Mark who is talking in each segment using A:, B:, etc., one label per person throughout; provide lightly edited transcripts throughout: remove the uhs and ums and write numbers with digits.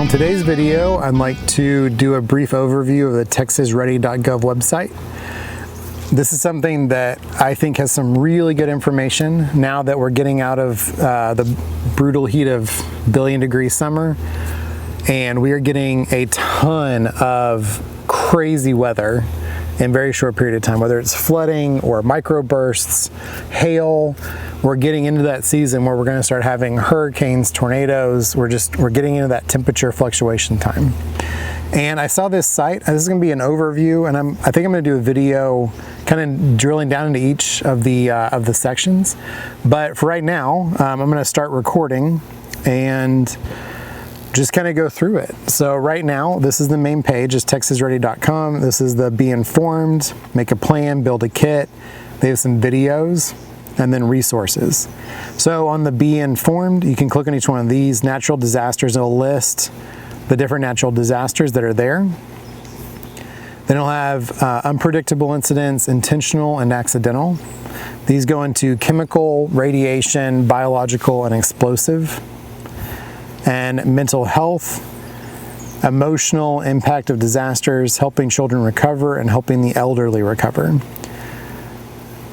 A: On today's video, I'd like to do a brief overview of the TexasReady.gov website. This is something that I think has some really good information now that we're getting out of the brutal heat of billion-degree summer, and we are getting a ton of crazy weather in a very short period of time, whether it's flooding or microbursts, hail. We're getting into that season where we're going to start having hurricanes, tornadoes. We're getting into that temperature fluctuation time. And I saw this site. This is going to be an overview, and I think I'm going to do a video kind of drilling down into each of the sections. But for right now, I'm going to start recording and just kind of go through it. So right now, this is the main page, is TexasReady.com. This is the Be Informed, Make a Plan, Build a Kit. They have some videos and then resources. So on the Be Informed, you can click on each one of these. Natural disasters, it'll list the different natural disasters that are there. Then it'll have unpredictable incidents, intentional and accidental. These go into chemical, radiation, biological, and explosive. And mental health, emotional impact of disasters, helping children recover, and helping the elderly recover.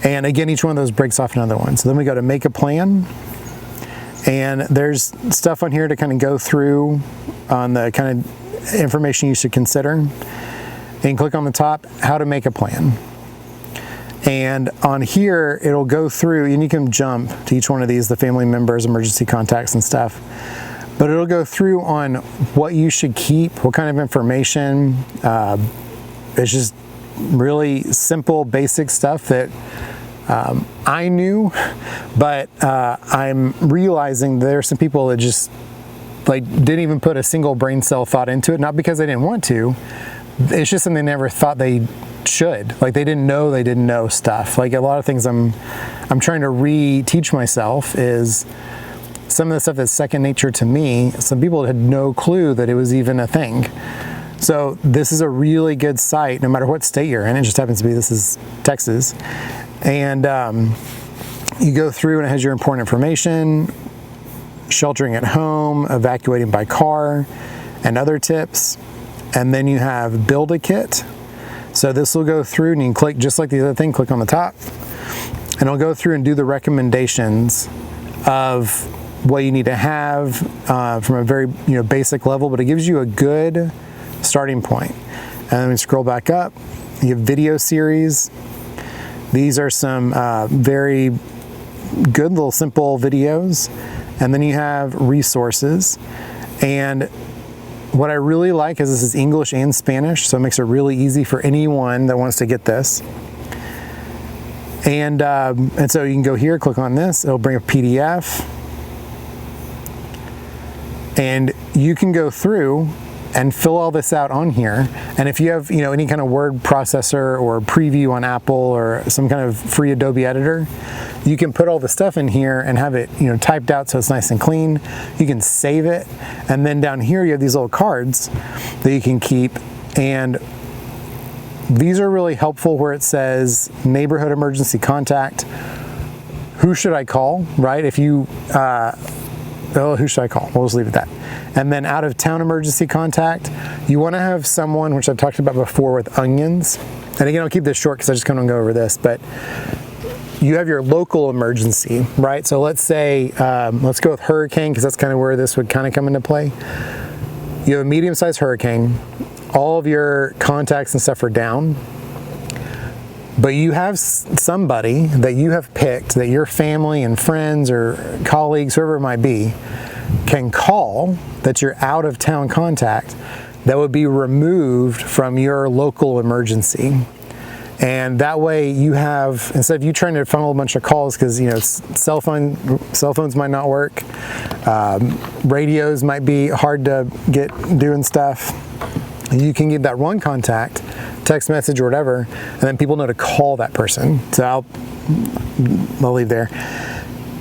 A: And again, each one of those breaks off another one. So then we go to Make a Plan, and there's stuff on here to kind of go through on the kind of information you should consider. And click on the top, How to Make a Plan. And on here, it'll go through, and you can jump to each one of these, the family members, emergency contacts and stuff. But it'll go through on what you should keep, what kind of information. It's just really simple, basic stuff that I knew, but I'm realizing there are some people that just didn't even put a single brain cell thought into it, not because they didn't want to. It's just something they never thought they should. Like, they didn't know stuff. Like, a lot of things I'm trying to re-teach myself is some of the stuff that's second nature to me. Some people had no clue that it was even a thing. So this is a really good site, no matter what state you're in. It just happens to be this is Texas. And you go through and it has your important information, sheltering at home, evacuating by car, and other tips. And then you have Build a Kit. So this will go through, and you can click, just like the other thing, click on the top, and it'll go through and do the recommendations of what you need to have from a very basic level, but it gives you a good starting point. And then we scroll back up, you have video series. These are some very good little simple videos. And then you have resources. And what I really like is this is English and Spanish, so it makes it really easy for anyone that wants to get this. And so you can go here, click on this, it'll bring a PDF. And you can go through and fill all this out on here. And if you have any kind of word processor or preview on Apple or some kind of free Adobe editor, you can put all the stuff in here and have it typed out so it's nice and clean. You can save it. And then down here you have these little cards that you can keep. And these are really helpful where it says neighborhood emergency contact. Who should I call, right? If you who should I call? We'll just leave it at that. And then out of town emergency contact, you want to have someone, which I've talked about before, with onions. And again, I'll keep this short because I just kind of go over this, but you have your local emergency, right? So let's say, let's go with hurricane, because that's kind of where this would kind of come into play. You have a medium-sized hurricane. All of your contacts and stuff are down. But you have somebody that you have picked, that your family and friends or colleagues, whoever it might be, can call, that's your out-of-town contact, that would be removed from your local emergency. And that way you have, instead of you trying to funnel a bunch of calls, because cell phones might not work, radios might be hard to get doing stuff, you can get that one contact, text message or whatever, and then people know to call that person. So I'll leave there.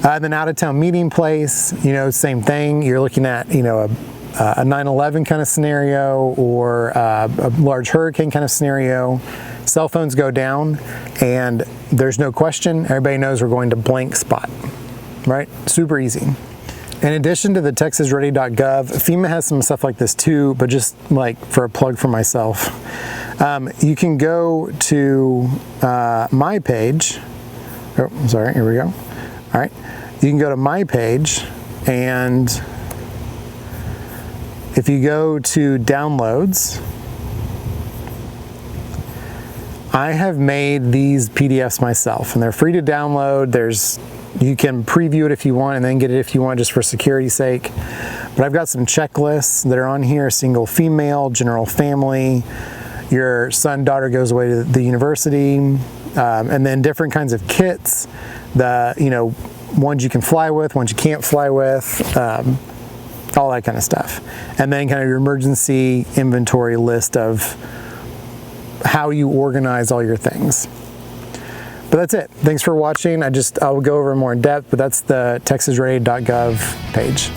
A: Then out of town meeting place, same thing. You're looking at, a 9/11 kind of scenario or a large hurricane kind of scenario. Cell phones go down and there's no question. Everybody knows we're going to blank spot, right? Super easy. In addition to the TexasReady.gov, FEMA has some stuff like this too, but just like for a plug for myself. You can go to my page. Oh, sorry, here we go. All right, you can go to my page, and if you go to downloads, I have made these PDFs myself, and they're free to download. You can preview it if you want and then get it if you want, just for security's sake. But I've got some checklists that are on here: single female, general family, your son, daughter goes away to the university, and then different kinds of kits, ones you can fly with, ones you can't fly with, all that kind of stuff. And then kind of your emergency inventory list of how you organize all your things. But that's it. Thanks for watching. I'll go over more in depth, but that's the TexasReady.gov page.